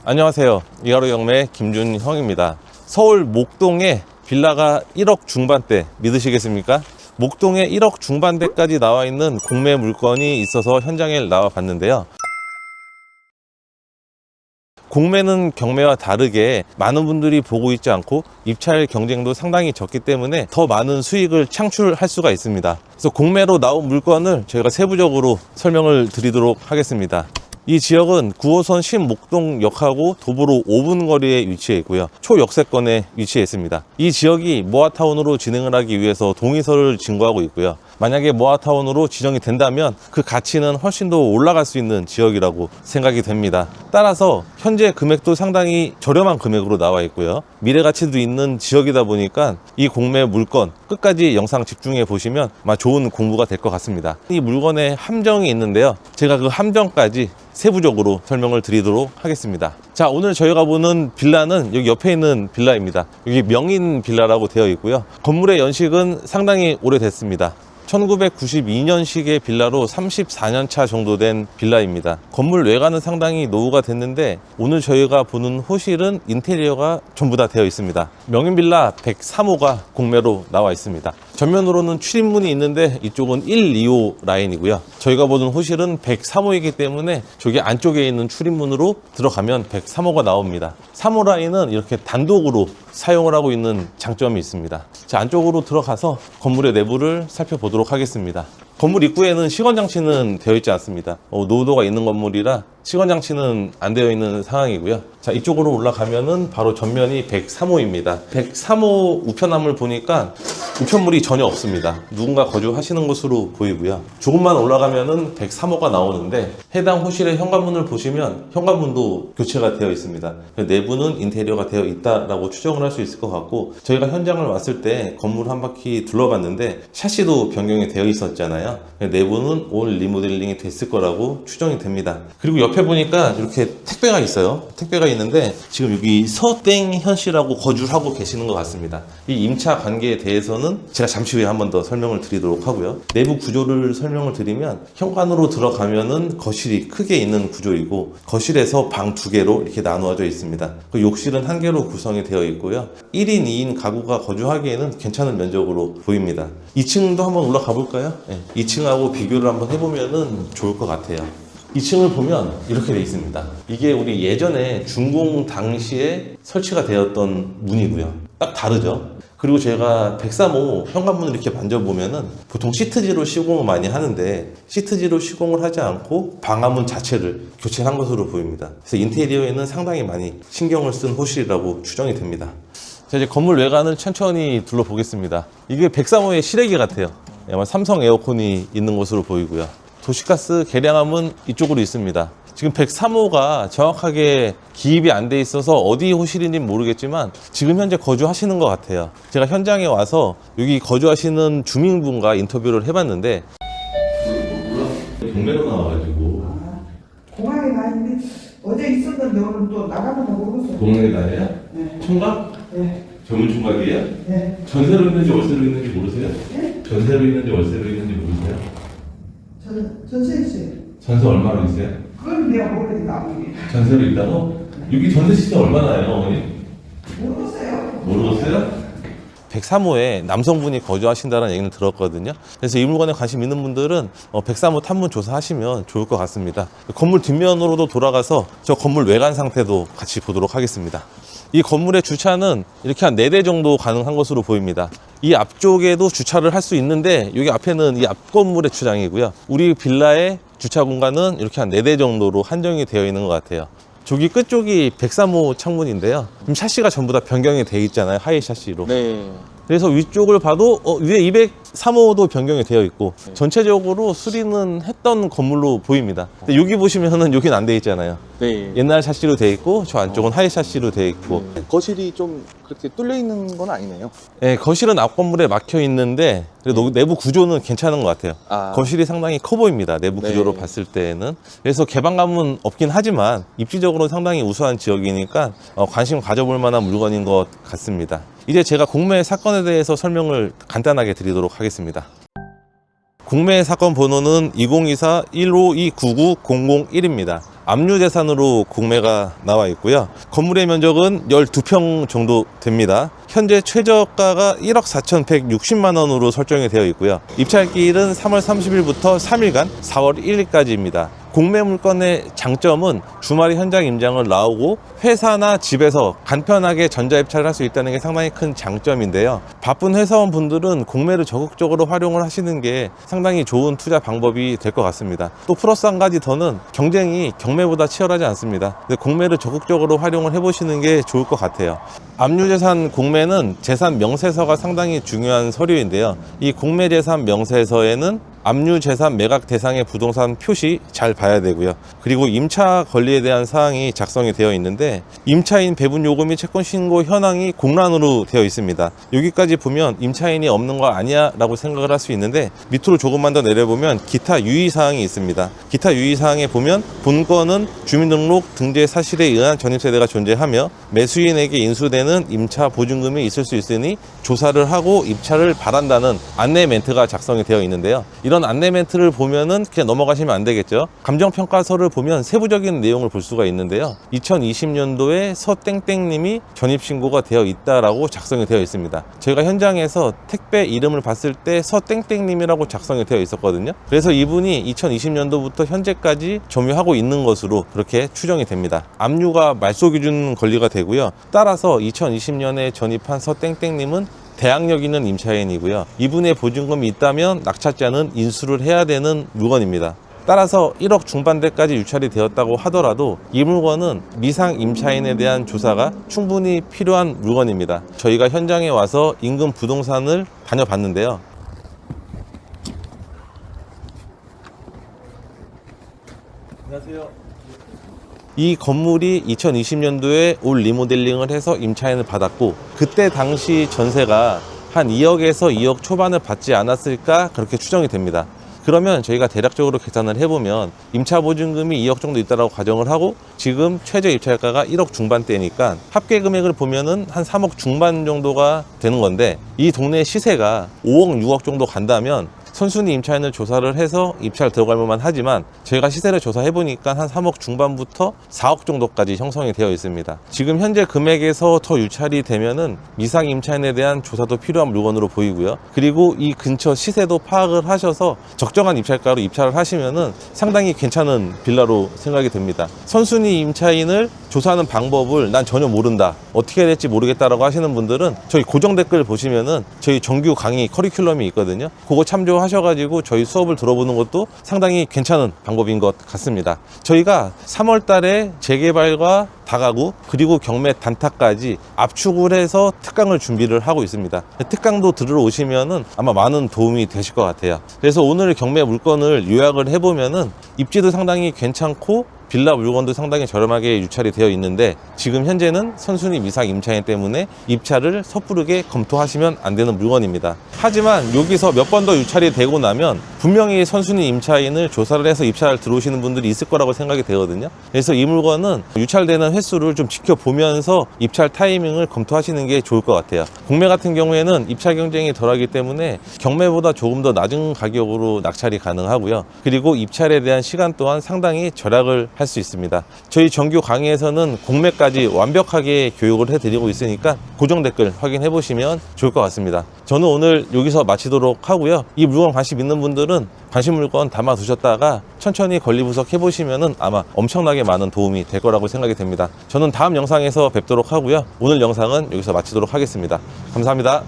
안녕하세요. 이하로 경매 김준형입니다. 서울 목동에 빌라가 1억 중반대 믿으시겠습니까? 목동에 1억 중반대까지 나와 있는 공매 물건이 있어서 현장에 나와 봤는데요. 공매는 경매와 다르게 많은 분들이 보고 있지 않고 입찰 경쟁도 상당히 적기 때문에 더 많은 수익을 창출할 수가 있습니다. 그래서 공매로 나온 물건을 저희가 세부적으로 설명을 드리도록 하겠습니다. 이 지역은 9호선 신목동역하고 도보로 5분 거리에 위치해 있고요. 초역세권에 위치해 있습니다. 이 지역이 모아타운으로 진행을 하기 위해서 동의서를 진구하고 있고요. 만약에 모아타운으로 지정이 된다면 그 가치는 훨씬 더 올라갈 수 있는 지역이라고 생각이 됩니다. 따라서 현재 금액도 상당히 저렴한 금액으로 나와 있고요. 미래 가치도 있는 지역이다 보니까 이 공매 물건 끝까지 영상 집중해 보시면 아마 좋은 공부가 될 것 같습니다. 이 물건에 함정이 있는데요. 제가 그 함정까지 세부적으로 설명을 드리도록 하겠습니다. 자, 오늘 저희가 보는 빌라는 여기 옆에 있는 빌라입니다. 여기 명인 빌라라고 되어 있고요. 건물의 연식은 상당히 오래됐습니다. 1992년식의 빌라로 34년 차 정도 된 빌라입니다. 건물 외관은 상당히 노후가 됐는데 오늘 저희가 보는 호실은 인테리어가 전부 다 되어 있습니다. 명인 빌라 103호가 공매로 나와 있습니다. 전면으로는 출입문이 있는데 이쪽은 1, 2호 라인이고요. 저희가 보는 호실은 103호이기 때문에 저기 안쪽에 있는 출입문으로 들어가면 103호가 나옵니다. 3호 라인은 이렇게 단독으로 사용을 하고 있는 장점이 있습니다. 자, 안쪽으로 들어가서 건물의 내부를 살펴보도록 하겠습니다. 건물 입구에는 시건장치는 되어 있지 않습니다. 노후도가 있는 건물이라 시건장치는 안 되어 있는 상황이고요. 자, 이쪽으로 올라가면은 바로 전면이 103호입니다. 103호 우편함을 보니까 우편물이 전혀 없습니다. 누군가 거주하시는 것으로 보이고요. 조금만 올라가면은 103호가 나오는데 해당 호실의 현관문을 보시면 현관문도 교체가 되어 있습니다. 내부는 인테리어가 되어 있다라고 추정을 할 수 있을 것 같고, 저희가 현장을 왔을 때 건물 한 바퀴 둘러봤는데 샤시도 변경이 되어 있었잖아요. 내부는 올 리모델링이 됐을 거라고 추정이 됩니다. 그리고 옆에 보니까 이렇게 택배가 있어요. 택배가 있는데 지금 여기 서땡현 씨라고 거주를 하고 계시는 것 같습니다. 이 임차 관계에 대해서는 제가 잠시 후에 한 번 더 설명을 드리도록 하고요. 내부 구조를 설명을 드리면 현관으로 들어가면은 거실이 크게 있는 구조이고, 거실에서 방 2개로 이렇게 나누어져 있습니다. 그 욕실은 1개로 구성이 되어 있고요. 1인, 2인 가구가 거주하기에는 괜찮은 면적으로 보입니다. 2층도 한번 올라가 볼까요? 네. 2층하고 비교를 한번 해보면은 좋을 것 같아요. 2층을 보면 이렇게 되어 있습니다. 이게 우리 예전에 준공 당시에 설치가 되었던 문이고요. 딱 다르죠? 그리고 제가 103호 현관문을 이렇게 만져보면은 보통 시트지로 시공을 많이 하는데 시트지로 시공을 하지 않고 방화문 자체를 교체한 것으로 보입니다. 그래서 인테리어에는 상당히 많이 신경을 쓴 호실이라고 추정이 됩니다. 자, 이제 건물 외관을 천천히 둘러보겠습니다. 이게 103호의 실외기 같아요. 아마 삼성 에어컨이 있는 것으로 보이고요. 도시가스 계량함은 이쪽으로 있습니다. 지금 103호가 정확하게 기입이 안 돼 있어서 어디 호실인지 모르겠지만 지금 현재 거주하시는 것 같아요. 제가 현장에 와서 여기 거주하시는 주민분과 인터뷰를 해봤는데 경매로 나와가지고 공항에 가 있는데 어제 있었는데 오늘 또 나가는 거 모르겠어요. 공항에 다녀요? 네. 총각? 네. 전문 총각이에요? 네. 전세로 있는지 월세로 있는지 모르세요? 네? 전세로 있는지 월세로 있는지 모르세요? 전세 있어요. 전세 얼마로 있어요? 그건 내가 모르겠는데 아무리. 전세로 있다고? 여기 전세 시세 얼마나요, 어머니? 모르겠어요. 모르겠어요? 103호에 남성분이 거주하신다는 얘기는 들었거든요. 그래서 이 물건에 관심 있는 분들은 103호 탐문 조사하시면 좋을 것 같습니다. 건물 뒷면으로도 돌아가서 저 건물 외관 상태도 같이 보도록 하겠습니다. 이 건물의 주차는 이렇게 한 4대 정도 가능한 것으로 보입니다. 이 앞쪽에도 주차를 할 수 있는데 여기 앞에는 이 앞 건물의 주장이고요. 우리 빌라의 주차 공간은 이렇게 한 4대 정도로 한정이 되어 있는 것 같아요. 저기 끝쪽이 103호 창문인데요. 지금 샤시가 전부 다 변경이 되어 있잖아요. 하이 샤시로. 네. 그래서 위쪽을 봐도 위에 203호도 변경이 되어 있고 전체적으로 수리는 했던 건물로 보입니다. 근데 여기 보시면은 여기는 안 돼 있잖아요. 네. 옛날 샤시로 되어 있고 저 안쪽은 하이 샤시로 되어 있고. 거실이 좀 그렇게 뚫려 있는 건 아니네요. 네, 거실은 앞 건물에 막혀 있는데 그래도 내부 구조는 괜찮은 것 같아요. 거실이 상당히 커 보입니다. 내부 구조로 네. 봤을 때는. 그래서 개방감은 없긴 하지만 입지적으로 상당히 우수한 지역이니까 관심 가져볼 만한 물건인 것 같습니다. 이제 제가 공매 사건에 대해서 설명을 간단하게 드리도록 하겠습니다. 공매 사건 번호는 2024-15299001입니다. 압류재산으로 공매가 나와 있고요. 건물의 면적은 12평 정도 됩니다. 현재 최저가가 1억 4,160만 원으로 설정이 되어 있고요. 입찰기일은 3월 30일부터 3일간 4월 1일까지입니다. 공매 물건의 장점은 주말에 현장 임장을 나오고 회사나 집에서 간편하게 전자입찰을 할 수 있다는 게 상당히 큰 장점인데요. 바쁜 회사원분들은 공매를 적극적으로 활용을 하시는 게 상당히 좋은 투자 방법이 될 것 같습니다. 또 플러스 한 가지 더는 경쟁이 경매보다 치열하지 않습니다. 근데 공매를 적극적으로 활용을 해보시는 게 좋을 것 같아요. 압류재산 공매는 재산 명세서가 상당히 중요한 서류인데요. 이 공매재산 명세서에는 압류재산 매각 대상의 부동산 표시 잘 봐야 되고요. 그리고 임차 권리에 대한 사항이 작성이 되어 있는데 임차인 배분 요금 및 채권 신고 현황이 공란으로 되어 있습니다. 여기까지 보면 임차인이 없는 거 아니야 라고 생각을 할 수 있는데 밑으로 조금만 더 내려보면 기타 유의사항이 있습니다. 기타 유의사항에 보면 본건은 주민등록 등재 사실에 의한 전입세대가 존재하며 매수인에게 인수되는 임차 보증금이 있을 수 있으니 조사를 하고 입찰을 바란다는 안내 멘트가 작성이 되어 있는데요. 이런 안내 멘트를 보면은 그냥 넘어가시면 안 되겠죠. 감정평가서를 보면 세부적인 내용을 볼 수가 있는데요. 2020년도에 서땡땡님이 전입신고가 되어 있다라고 작성이 되어 있습니다. 저희가 현장에서 택배 이름을 봤을 때 서땡땡님이라고 작성이 되어 있었거든요. 그래서 이분이 2020년도부터 현재까지 점유하고 있는 것으로 그렇게 추정이 됩니다. 압류가 말소기준 권리가 되고요. 따라서 2020년에 전입한 서땡땡님은 대항력 있는 임차인이고요. 이분의 보증금이 있다면 낙찰자는 인수를 해야 되는 물건입니다. 따라서 1억 중반대까지 유찰이 되었다고 하더라도 이 물건은 미상 임차인에 대한 조사가 충분히 필요한 물건입니다. 저희가 현장에 와서 인근 부동산을 다녀봤는데요. 안녕하세요. 이 건물이 2020년도에 올 리모델링을 해서 임차인을 받았고 그때 당시 전세가 한 2억에서 2억 초반을 받지 않았을까 그렇게 추정이 됩니다. 그러면 저희가 대략적으로 계산을 해보면 임차 보증금이 2억 정도 있다고 가정을 하고 지금 최저 입찰가가 1억 중반대니까 합계 금액을 보면은 한 3억 중반 정도가 되는 건데 이 동네 시세가 5억 6억 정도 간다면 선순위 임차인을 조사를 해서 입찰 들어갈 만만 하지만 저희가 시세를 조사해 보니까 한 3억 중반부터 4억 정도까지 형성이 되어 있습니다. 지금 현재 금액에서 더 유찰이 되면은 미상 임차인에 대한 조사도 필요한 물건으로 보이고요. 그리고 이 근처 시세도 파악을 하셔서 적정한 입찰가로 입찰을 하시면은 상당히 괜찮은 빌라로 생각이 됩니다. 선순위 임차인을 조사하는 방법을 난 전혀 모른다, 어떻게 해야 될지 모르겠다라고 하시는 분들은 저희 고정 댓글 보시면은 저희 정규 강의 커리큘럼이 있거든요. 그거 참조하셔가지고 저희 수업을 들어보는 것도 상당히 괜찮은 방법인 것 같습니다. 저희가 3월 달에 재개발과 다가구 그리고 경매 단타까지 압축을 해서 특강을 준비를 하고 있습니다. 특강도 들으러 오시면은 아마 많은 도움이 되실 것 같아요. 그래서 오늘 경매 물건을 요약을 해보면은 입지도 상당히 괜찮고 빌라 물건도 상당히 저렴하게 유찰이 되어 있는데 지금 현재는 선순위 미상 임차인 때문에 입찰을 섣부르게 검토하시면 안 되는 물건입니다. 하지만 여기서 몇 번 더 유찰이 되고 나면 분명히 선순위 임차인을 조사를 해서 입찰 들어오시는 분들이 있을 거라고 생각이 되거든요. 그래서 이 물건은 유찰되는 횟수를 좀 지켜보면서 입찰 타이밍을 검토하시는 게 좋을 것 같아요. 공매 같은 경우에는 입찰 경쟁이 덜하기 때문에 경매보다 조금 더 낮은 가격으로 낙찰이 가능하고요. 그리고 입찰에 대한 시간 또한 상당히 절약을 할 수 있습니다. 저희 정규 강의에서는 공매까지 완벽하게 교육을 해드리고 있으니까 고정 댓글 확인해 보시면 좋을 것 같습니다. 저는 오늘 여기서 마치도록 하고요. 이 물건 관심 있는 분들은 관심 물건 담아 두셨다가 천천히 권리분석 해보시면은 아마 엄청나게 많은 도움이 될 거라고 생각이 됩니다. 저는 다음 영상에서 뵙도록 하고요. 오늘 영상은 여기서 마치도록 하겠습니다. 감사합니다.